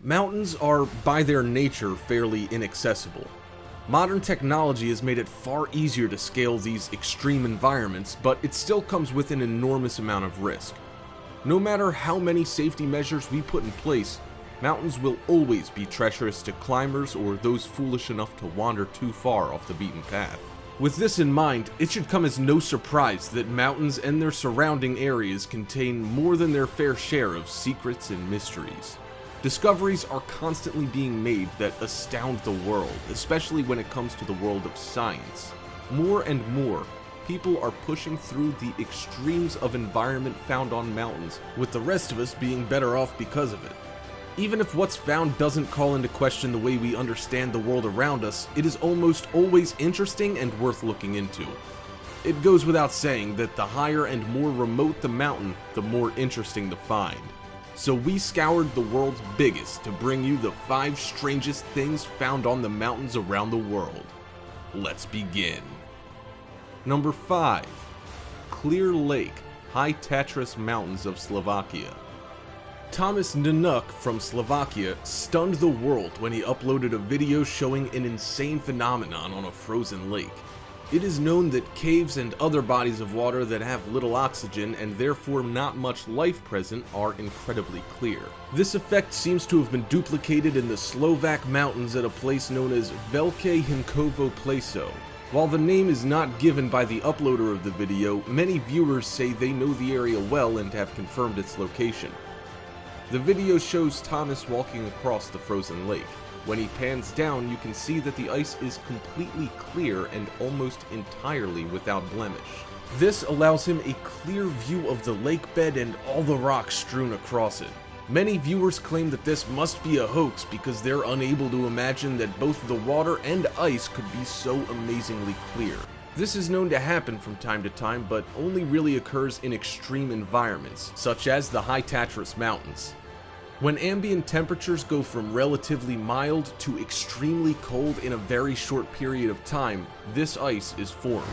Mountains are, by their nature, fairly inaccessible. Modern technology has made it far easier to scale these extreme environments, but it still comes with an enormous amount of risk. No matter how many safety measures we put in place, mountains will always be treacherous to climbers or those foolish enough to wander too far off the beaten path. With this in mind, it should come as no surprise that mountains and their surrounding areas contain more than their fair share of secrets and mysteries. Discoveries are constantly being made that astound the world, especially when it comes to the world of science. More and more, people are pushing through the extremes of environment found on mountains, with the rest of us being better off because of it. Even if what's found doesn't call into question the way we understand the world around us, it is almost always interesting and worth looking into. It goes without saying that the higher and more remote the mountain, the more interesting the find. So we scoured the world's biggest to bring you the 5 strangest things found on the mountains around the world. Let's begin. Number 5. Clear Lake, High Tatras Mountains of Slovakia. Thomas Nanuk from Slovakia stunned the world when he uploaded a video showing an insane phenomenon on a frozen lake. It is known that caves and other bodies of water that have little oxygen and therefore not much life present are incredibly clear. This effect seems to have been duplicated in the Slovak mountains at a place known as Velké Hinkovo Pleso. While the name is not given by the uploader of the video, many viewers say they know the area well and have confirmed its location. The video shows Thomas walking across the frozen lake. When he pans down, you can see that the ice is completely clear and almost entirely without blemish. This allows him a clear view of the lake bed and all the rocks strewn across it. Many viewers claim that this must be a hoax because they're unable to imagine that both the water and ice could be so amazingly clear. This is known to happen from time to time, but only really occurs in extreme environments, such as the High Tatras Mountains. When ambient temperatures go from relatively mild to extremely cold in a very short period of time, this ice is formed.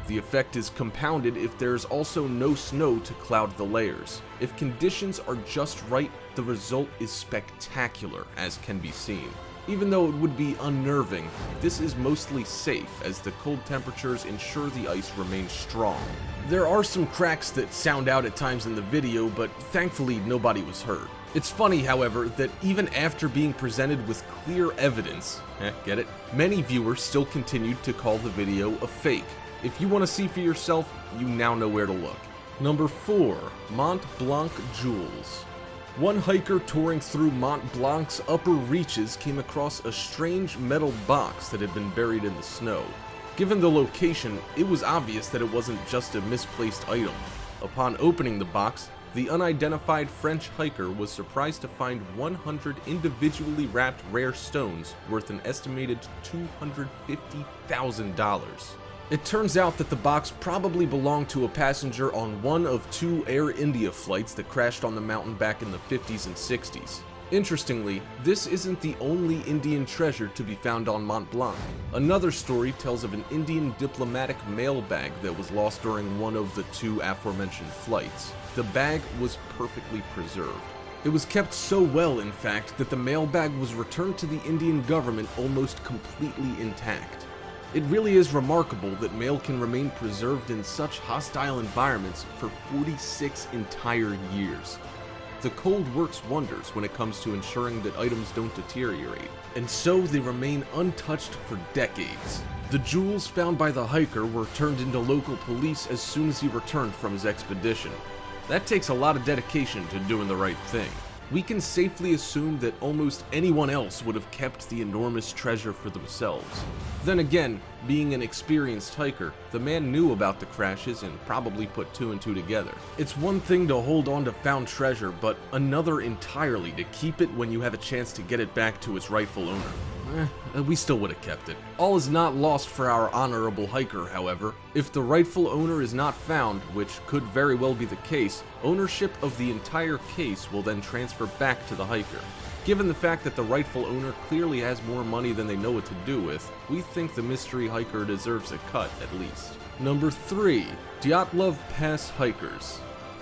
The effect is compounded if there is also no snow to cloud the layers. If conditions are just right, the result is spectacular, as can be seen. Even though it would be unnerving, this is mostly safe as the cold temperatures ensure the ice remains strong. There are some cracks that sound out at times in the video, but thankfully nobody was hurt. It's funny, however, that even after being presented with clear evidence, get it? Many viewers still continued to call the video a fake. If you want to see for yourself, you now know where to look. Number 4. Mont Blanc, Jules. One hiker touring through Mont Blanc's upper reaches came across a strange metal box that had been buried in the snow. Given the location, it was obvious that it wasn't just a misplaced item. Upon opening the box, the unidentified French hiker was surprised to find 100 individually wrapped rare stones worth an estimated $250,000. It turns out that the box probably belonged to a passenger on one of 2 Air India flights that crashed on the mountain back in the 50s and 60s. Interestingly, this isn't the only Indian treasure to be found on Mont Blanc. Another story tells of an Indian diplomatic mail bag that was lost during one of the 2 aforementioned flights. The bag was perfectly preserved. It was kept so well, in fact, that the mail bag was returned to the Indian government almost completely intact. It really is remarkable that mail can remain preserved in such hostile environments for 46 entire years. The cold works wonders when it comes to ensuring that items don't deteriorate, and so they remain untouched for decades. The jewels found by the hiker were turned into local police as soon as he returned from his expedition. That takes a lot of dedication to doing the right thing. We can safely assume that almost anyone else would have kept the enormous treasure for themselves. Then again, being an experienced hiker, the man knew about the crashes and probably put 2 and 2 together. It's one thing to hold on to found treasure, but another entirely to keep it when you have a chance to get it back to its rightful owner. We still would have kept it. All is not lost for our honorable hiker, however. If the rightful owner is not found, which could very well be the case, ownership of the entire case will then transfer back to the hiker. Given the fact that the rightful owner clearly has more money than they know what to do with, we think the mystery hiker deserves a cut at least. Number 3. Dyatlov Pass Hikers.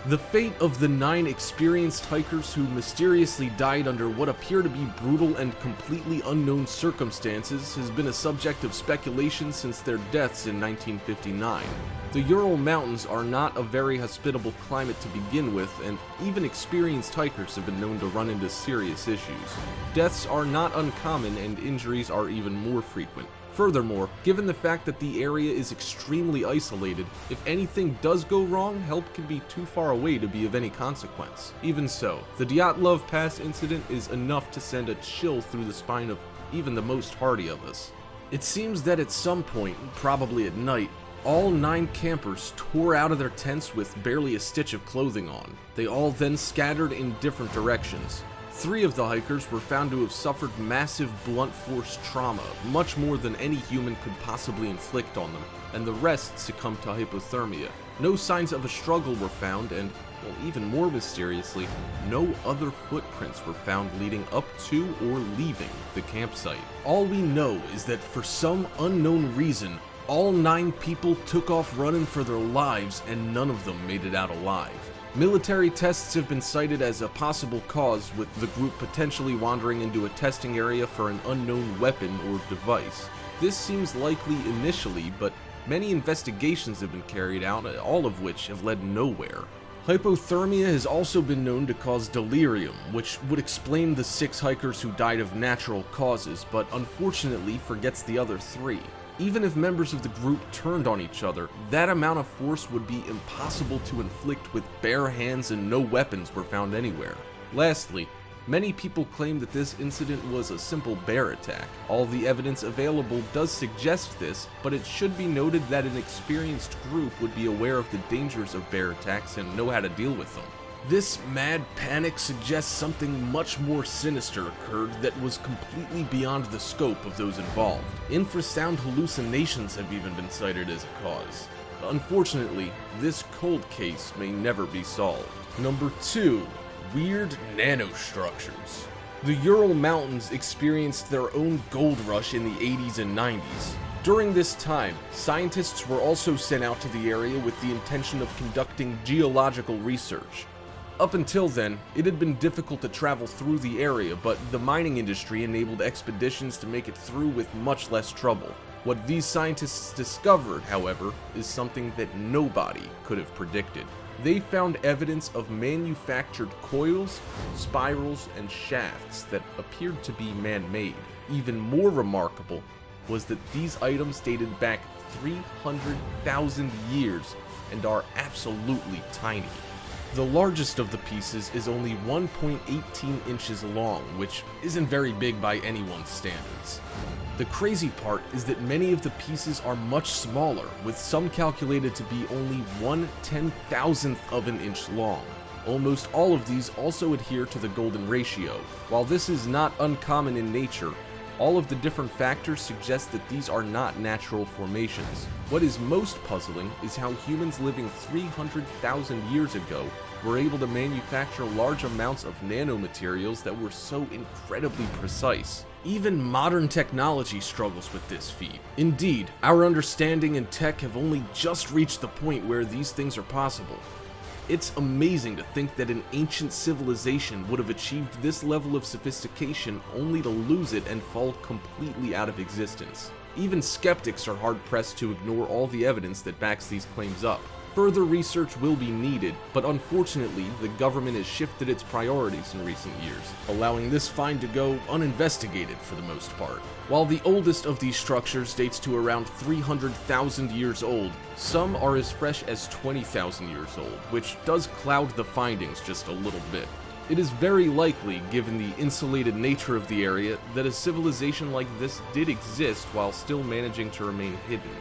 The fate of the 9 experienced hikers who mysteriously died under what appear to be brutal and completely unknown circumstances has been a subject of speculation since their deaths in 1959. The Ural Mountains are not a very hospitable climate to begin with, and even experienced hikers have been known to run into serious issues. Deaths are not uncommon, and injuries are even more frequent. Furthermore, given the fact that the area is extremely isolated, if anything does go wrong, help can be too far away to be of any consequence. Even so, the Dyatlov Pass incident is enough to send a chill through the spine of even the most hardy of us. It seems that at some point, probably at night, all 9 campers tore out of their tents with barely a stitch of clothing on. They all then scattered in different directions. 3 of the hikers were found to have suffered massive blunt force trauma, much more than any human could possibly inflict on them, and the rest succumbed to hypothermia. No signs of a struggle were found, and, well, even more mysteriously, no other footprints were found leading up to or leaving the campsite. All we know is that for some unknown reason, all 9 people took off running for their lives, and none of them made it out alive. Military tests have been cited as a possible cause, with the group potentially wandering into a testing area for an unknown weapon or device. This seems likely initially, but many investigations have been carried out, all of which have led nowhere. Hypothermia has also been known to cause delirium, which would explain the 6 hikers who died of natural causes, but unfortunately forgets the other 3. Even if members of the group turned on each other, that amount of force would be impossible to inflict with bare hands, and no weapons were found anywhere. Lastly, many people claim that this incident was a simple bear attack. All the evidence available does suggest this, but it should be noted that an experienced group would be aware of the dangers of bear attacks and know how to deal with them. This mad panic suggests something much more sinister occurred that was completely beyond the scope of those involved. Infrasound hallucinations have even been cited as a cause. Unfortunately, this cold case may never be solved. Number 2. Weird nanostructures. The Ural Mountains experienced their own gold rush in the 80s and 90s. During this time, scientists were also sent out to the area with the intention of conducting geological research. Up until then, it had been difficult to travel through the area, but the mining industry enabled expeditions to make it through with much less trouble. What these scientists discovered, however, is something that nobody could have predicted. They found evidence of manufactured coils, spirals, and shafts that appeared to be man-made. Even more remarkable was that these items dated back 300,000 years and are absolutely tiny. The largest of the pieces is only 1.18 inches long, which isn't very big by anyone's standards. The crazy part is that many of the pieces are much smaller, with some calculated to be only 1/10,000th of an inch long. Almost all of these also adhere to the golden ratio. While this is not uncommon in nature, all of the different factors suggest that these are not natural formations. What is most puzzling is how humans living 300,000 years ago were able to manufacture large amounts of nanomaterials that were so incredibly precise. Even modern technology struggles with this feat. Indeed, our understanding and tech have only just reached the point where these things are possible. It's amazing to think that an ancient civilization would have achieved this level of sophistication only to lose it and fall completely out of existence. Even skeptics are hard-pressed to ignore all the evidence that backs these claims up. Further research will be needed, but unfortunately, the government has shifted its priorities in recent years, allowing this find to go uninvestigated for the most part. While the oldest of these structures dates to around 300,000 years old, some are as fresh as 20,000 years old, which does cloud the findings just a little bit. It is very likely, given the insulated nature of the area, that a civilization like this did exist while still managing to remain hidden.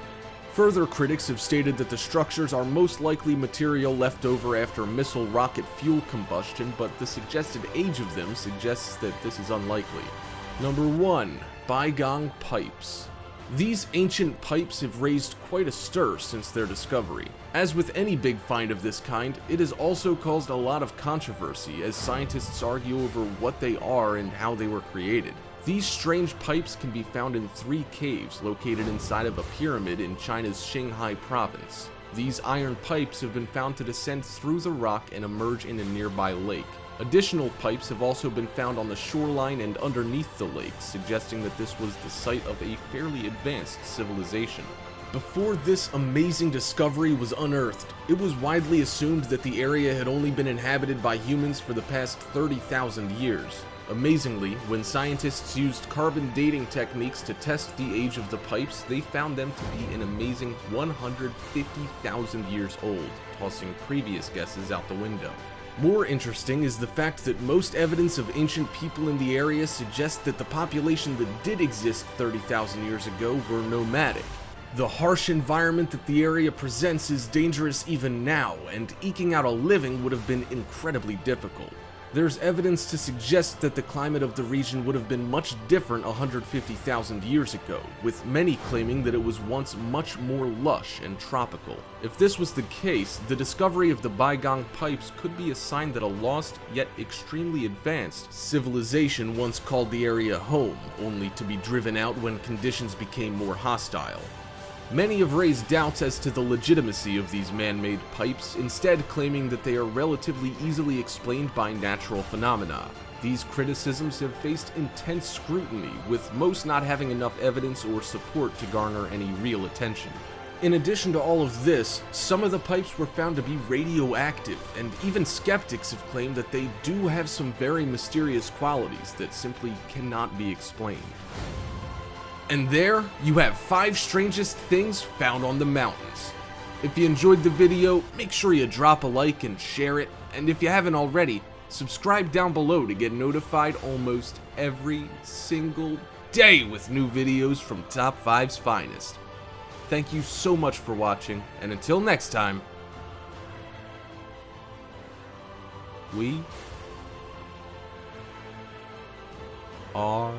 Further critics have stated that the structures are most likely material left over after missile rocket fuel combustion, but the suggested age of them suggests that this is unlikely. Number 1. Bygone pipes. These ancient pipes have raised quite a stir since their discovery. As with any big find of this kind, it has also caused a lot of controversy as scientists argue over what they are and how they were created. These strange pipes can be found in 3 caves located inside of a pyramid in China's Qinghai province. These iron pipes have been found to descend through the rock and emerge in a nearby lake. Additional pipes have also been found on the shoreline and underneath the lake, suggesting that this was the site of a fairly advanced civilization. Before this amazing discovery was unearthed, it was widely assumed that the area had only been inhabited by humans for the past 30,000 years. Amazingly, when scientists used carbon dating techniques to test the age of the pipes, they found them to be an amazing 150,000 years old, tossing previous guesses out the window. More interesting is the fact that most evidence of ancient people in the area suggests that the population that did exist 30,000 years ago were nomadic. The harsh environment that the area presents is dangerous even now, and eking out a living would have been incredibly difficult. There's evidence to suggest that the climate of the region would have been much different 150,000 years ago, with many claiming that it was once much more lush and tropical. If this was the case, the discovery of the bygone pipes could be a sign that a lost, yet extremely advanced, civilization once called the area home, only to be driven out when conditions became more hostile. Many have raised doubts as to the legitimacy of these man-made pipes, instead claiming that they are relatively easily explained by natural phenomena. These criticisms have faced intense scrutiny, with most not having enough evidence or support to garner any real attention. In addition to all of this, some of the pipes were found to be radioactive, and even skeptics have claimed that they do have some very mysterious qualities that simply cannot be explained. And there, you have 5 strangest things found on the mountains. If you enjoyed the video, make sure you drop a like and share it, and if you haven't already, subscribe down below to get notified almost every single day with new videos from Top 5's finest. Thank you so much for watching, and until next time, we are